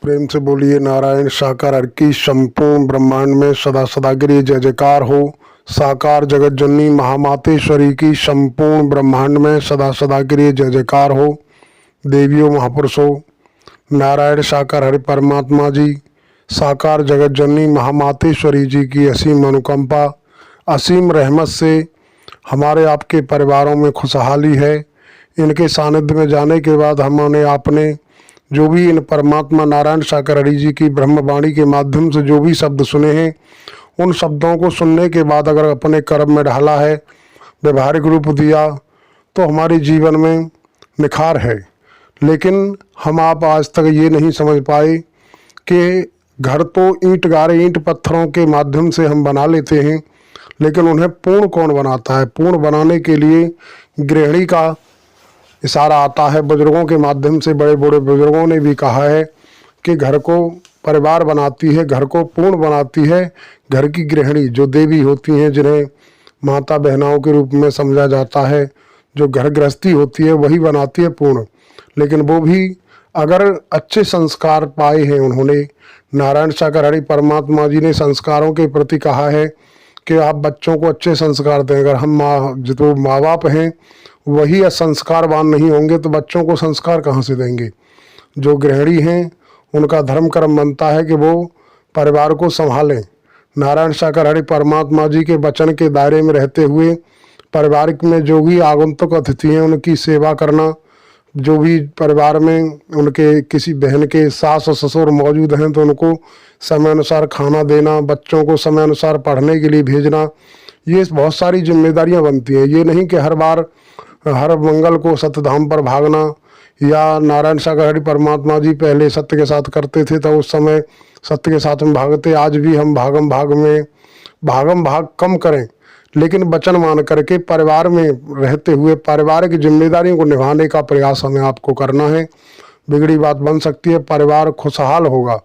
प्रेम से बोलिए नारायण साकार हर की संपूर्ण ब्रह्मांड में सदा सदागिरी जय जयकार हो। साकार जगत जननी महामातेश्वरी की संपूर्ण ब्रह्मांड में सदा सदागिरी जय जयकार हो। देवियों महापुरुषों, नारायण साकार हरि परमात्मा जी, साकार जगत जननी महामातेश्वरी जी की असीम अनुकंपा, असीम रहमत से हमारे आपके परिवारों में खुशहाली है। इनके सानिध्य में जाने के बाद हमने आपने जो भी इन परमात्मा नारायण साकार हरि जी की ब्रह्मवाणी के माध्यम से जो भी शब्द सुने हैं, उन शब्दों को सुनने के बाद अगर अपने कर्म में ढाला है, व्यवहारिक रूप दिया, तो हमारे जीवन में निखार है। लेकिन हम आप आज तक ये नहीं समझ पाए कि घर तो ईंट गारे ईंट पत्थरों के माध्यम से हम बना लेते हैं, लेकिन उन्हें पूर्ण कौन बनाता है। पूर्ण बनाने के लिए गृहिणी का इशारा आता है। बुजुर्गों के माध्यम से बड़े बड़े बुजुर्गों ने भी कहा है कि घर को परिवार बनाती है, घर को पूर्ण बनाती है घर की गृहिणी, जो देवी होती हैं, जिन्हें माता बहनाओं के रूप में समझा जाता है। जो घर गृहस्थी होती है वही बनाती है पूर्ण। लेकिन वो भी अगर अच्छे संस्कार पाए हैं उन्होंने, नारायण साकार हरि परमात्मा जी ने संस्कारों के प्रति कहा है कि आप बच्चों को अच्छे संस्कार दें। अगर हम जो माँ बाप हैं वही संस्कारवान नहीं होंगे तो बच्चों को संस्कार कहाँ से देंगे। जो गृहिणी हैं उनका धर्म कर्म बनता है कि वो परिवार को संभालें। नारायण साकार हरि परमात्मा जी के वचन के दायरे में रहते हुए परिवार में जो भी आगंतुक अतिथि हैं उनकी सेवा करना। जो भी परिवार में उनके किसी बहन के सास और ससुर मौजूद हैं तो उनको समय अनुसार खाना देना, बच्चों को समय अनुसार पढ़ने के लिए भेजना, ये बहुत सारी जिम्मेदारियां बनती हैं। ये नहीं कि हर बार हर मंगल को सत्यधाम पर भागना। या नारायण साकार हरि परमात्मा जी पहले सत्य के साथ करते थे तो उस समय सत्य के साथ में भागते। आज भी हम भागम भाग कम करें, लेकिन वचन मान करके परिवार में रहते हुए पारिवारिक जिम्मेदारियों को निभाने का प्रयास हमें आपको करना है। बिगड़ी बात बन सकती है, परिवार खुशहाल होगा,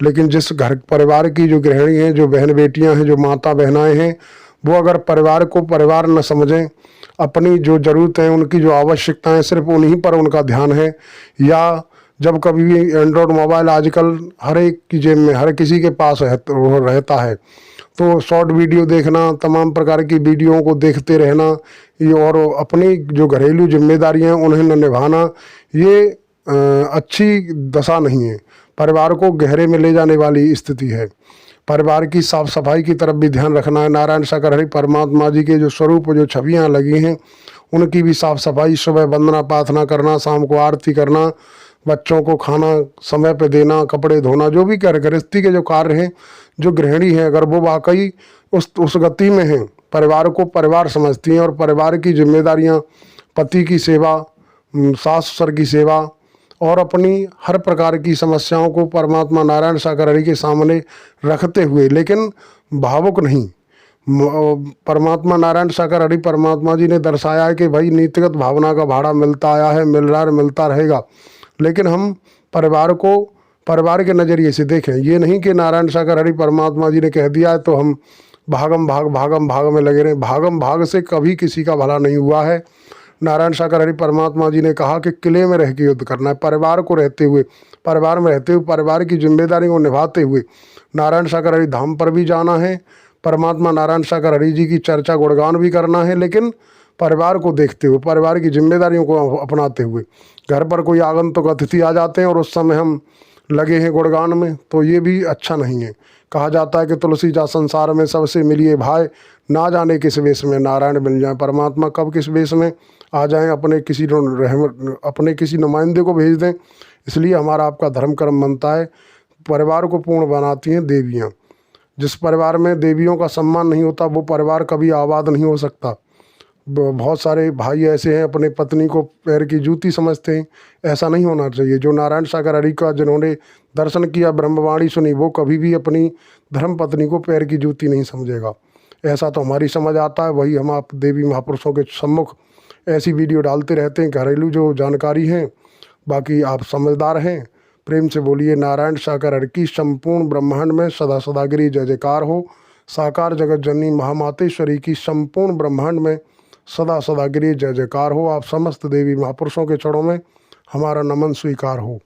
लेकिन जिस घर परिवार की जो गृहिणी हैं, जो बहन बेटियां हैं, जो माता बहनाएं हैं, वो अगर परिवार को परिवार न समझें, अपनी जो ज़रूरत है, उनकी जो आवश्यकताएं सिर्फ उन्हीं पर उनका ध्यान है। या जब कभी भी एंड्रॉयड मोबाइल आजकल हर एक की जेब में, हर किसी के पास रहता है, तो शॉर्ट वीडियो देखना, तमाम प्रकार की वीडियोओं को देखते रहना, ये और अपनी जो घरेलू जिम्मेदारियां उन्हें न निभाना, ये अच्छी दशा नहीं है। परिवार को गहरे में ले जाने वाली स्थिति है। परिवार की साफ सफाई की तरफ भी ध्यान रखना है। नारायण साकार हरि परमात्मा जी के जो स्वरूप, जो छवियाँ लगी हैं, उनकी भी साफ सफाई, सुबह वंदना प्रार्थना करना, शाम को आरती करना, बच्चों को खाना समय पे देना, कपड़े धोना, जो भी गृहस्थी के जो कार्य हैं, जो गृहिणी हैं, अगर वो वाकई उस गति में हैं, परिवार को परिवार समझती हैं और परिवार की जिम्मेदारियां, पति की सेवा, सास ससुर की सेवा और अपनी हर प्रकार की समस्याओं को परमात्मा नारायण साकार हरि के सामने रखते हुए, लेकिन भावुक नहीं। परमात्मा नारायण साकार हरि परमात्मा जी ने दर्शाया है कि भाई नीतिगत भावना का भाड़ा मिलता आया है, मिल रहा है, मिलता रहेगा, लेकिन हम परिवार को परिवार के नज़रिए से देखें। ये नहीं कि नारायण साकार हरि परमात्मा जी ने कह दिया है तो हम भागम भाग में लगे रहें। भागम भाग से कभी किसी का भला नहीं हुआ है। नारायण साकार हरि परमात्मा जी ने कहा कि किले में रह के युद्ध करना है। परिवार को रहते हुए, परिवार में रहते हुए, परिवार की जिम्मेदारी को निभाते हुए नारायण साकार हरि धाम पर भी जाना है। परमात्मा नारायण साकार हरि जी की चर्चा गुणगान भी करना है, लेकिन परिवार को देखते हुए, परिवार की जिम्मेदारियों को अपनाते हुए। घर पर कोई आगंतुक अतिथि आ जाते हैं और उस समय हम लगे हैं गुणगान में, तो ये भी अच्छा नहीं है। कहा जाता है कि तुलसी जा संसार में सबसे मिलिए भाई, ना जाने किस वेश में नारायण मिल जाए। परमात्मा कब किस वेश में आ जाएं, अपने किसी नुमाइंदे को भेज दें। इसलिए हमारा आपका धर्म कर्म बनता है। परिवार को पूर्ण बनाती हैं देवियाँ। जिस परिवार में देवियों का सम्मान नहीं होता वो परिवार कभी आबाद नहीं हो सकता। बहुत सारे भाई ऐसे हैं अपने पत्नी को पैर की जूती समझते हैं, ऐसा नहीं होना चाहिए। जो नारायण साकार हरि का जिन्होंने दर्शन किया, ब्रह्मवाणी सुनी, वो कभी भी अपनी धर्म पत्नी को पैर की जूती नहीं समझेगा। ऐसा तो हमारी समझ आता है। वही हम आप देवी महापुरुषों के सम्मुख ऐसी वीडियो डालते रहते हैं, घरेलू जो जानकारी हैं। बाकी आप समझदार हैं। प्रेम से बोलिए नारायण साकार हरि की संपूर्ण ब्रह्मांड में सदा सदागिरी जय जयकार हो। साकार जगत जननी महामातेश्वरी की संपूर्ण ब्रह्मांड में सदा सदागिरी जय जयकार हो। आप समस्त देवी महापुरुषों के चरणों में हमारा नमन स्वीकार हो।